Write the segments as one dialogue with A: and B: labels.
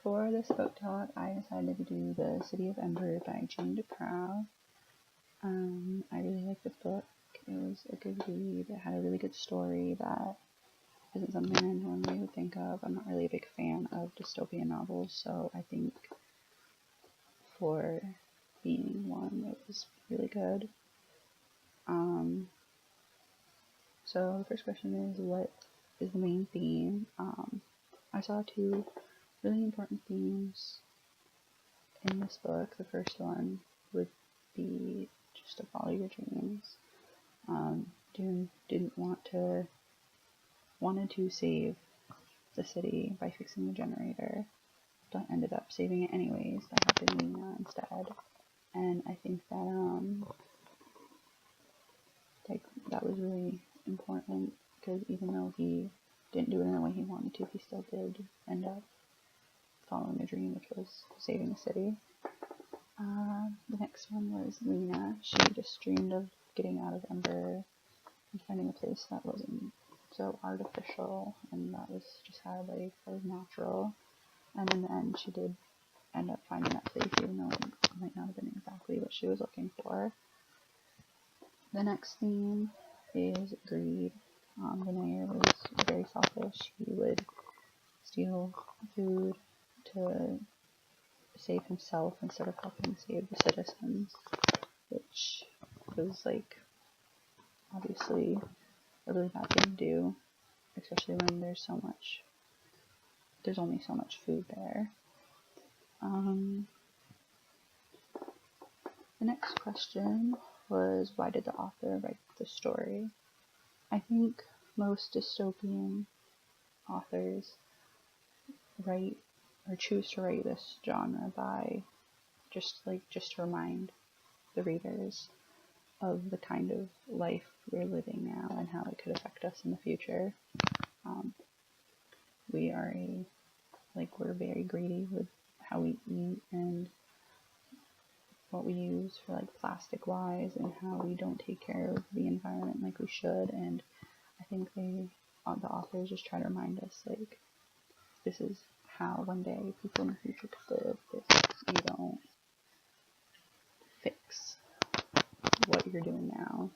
A: for this book talk, I decided to do The City of Ember by Jeanne DuPrau. I really liked this book. It was a good read. It had a really good story that isn't something I normally would think of. I'm not really a big fan of dystopian novels, so I think for being one, it was really good. So the first question is, what is the main theme? I saw two really important themes in this book. The first one would be just to follow your dreams. Jeanne wanted to save the city by fixing the generator, but ended up saving it anyways by helping Lena instead. And I think that that was really important, because even though he didn't do it in the way he wanted to, he still did end up following a dream, which was saving the city. The next one was Lena. She just dreamed of getting out of Ember and finding a place that wasn't so artificial, and that was just how that was natural. And in the end, she did end up finding that place, even though it might not have been exactly what she was looking for. The next theme is greed. The mayor was very selfish. He would steal food to save himself instead of helping save the citizens, which was obviously a really bad thing to do, especially when there's only so much food there. The next question was, why did the author write the story? I think most dystopian authors write or choose to write this genre by just to remind the readers of the kind of life we're living now and how it could affect us in the future. We're very greedy with how we eat and what we use for plastic wise, and how we don't take care of the environment like we should. And I think the authors just try to remind us this is how one day people in the future could live if you don't fix what you're doing now.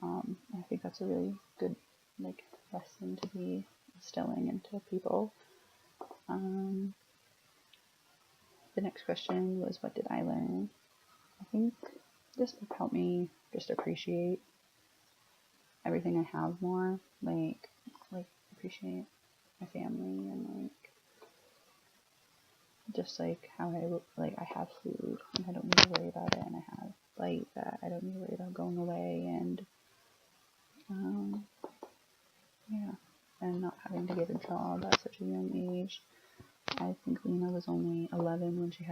A: I think that's a really good lesson to be instilling into people. The next question was, what did I learn? I think this book helped me just appreciate everything I have more, appreciate my family, and just how I have food and I don't need to worry about it, and I have light that I don't need to worry about going away, and and not having to get a job at such a young age. I think Lena was only 11 when she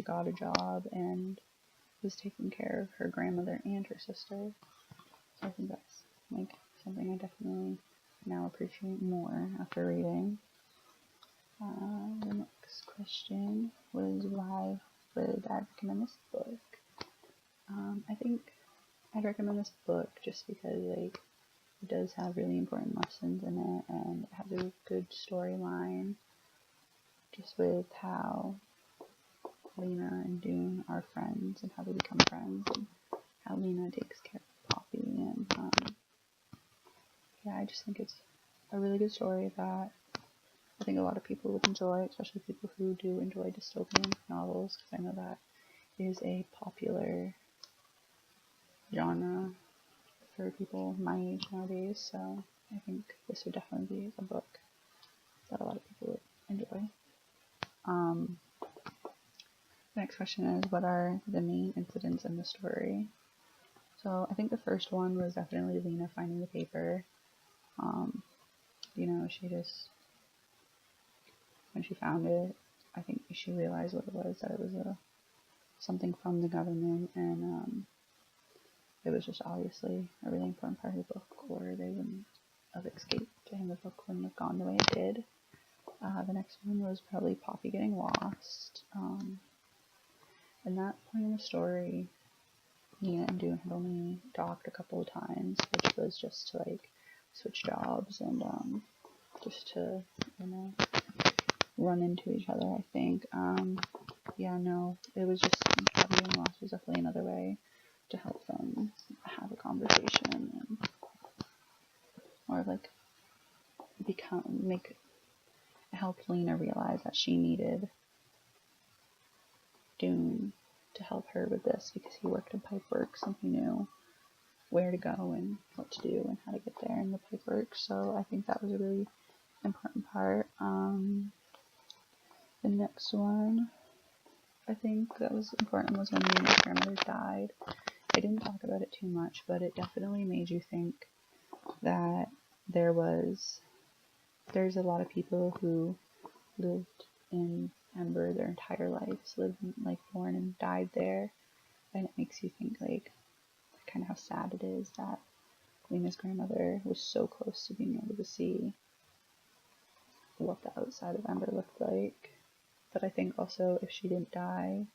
A: got a job and was taking care of her grandmother and her sister. So I think that's something I definitely now appreciate more after reading. The next question was, why would I recommend this book? I think I'd recommend this book just because it does have really important lessons in it, and it has a good storyline, just with how Lena and Dune are friends and how they become friends, and how Lena takes care of Poppy, and I just think it's a really good story that I think a lot of people would enjoy, especially people who do enjoy dystopian novels, because I know that is a popular genre for people my age nowadays. So I think this would definitely be a book that a lot of people would enjoy. The next question is, what are the main incidents in the story? So I think the first one was definitely Lena finding the paper. When she found it, I think she realized what it was, that it was something from the government, and it was just obviously a really important part of the book, or they wouldn't have escaped, and the book wouldn't have gone the way it did. The next one was probably Poppy getting lost. In that point in the story, Lena and Dune had only talked a couple of times, which was just to switch jobs and just to run into each other, I think. Yeah, no, it was just Poppy getting lost was definitely another way to help them have a conversation and, or like help Lena realize that she needed Dune to help her with this because he worked in pipeworks and he knew where to go and what to do and how to get there in the pipeworks. So I think that was a really important part. The next one I think that was important was when Lena's grandmother died. I didn't talk about it too much, but it definitely made you think that there's a lot of people who lived in Ember their entire lives, born and died there, and it makes you think like kind of how sad it is that Lena's grandmother was so close to being able to see what the outside of Ember looked like. But I think also if she didn't die,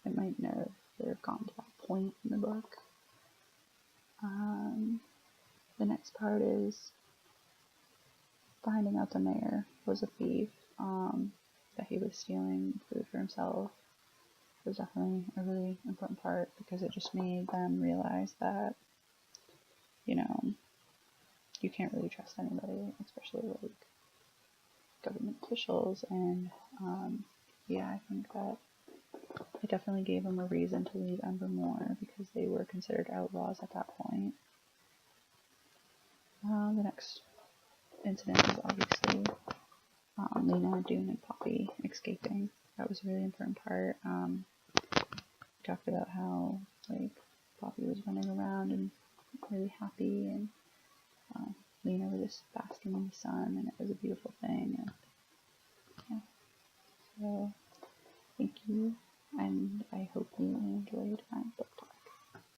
A: it might never have gotten to that point in the book. The next part is finding out the mayor was a thief, that he was stealing food for himself. It was definitely a really important part because it just made them realize that, you know, you can't really trust anybody, especially like government officials. And yeah, I think that it definitely gave them a reason to leave Ember more because they were considered outlaws at that point. The next incident was obviously Lena, Dune, and Poppy escaping. That was a really important part. We talked about how like Poppy was running around and really happy, and Lena was just basking in the sun, and it was a beautiful thing. And yeah, so thank you, and I hope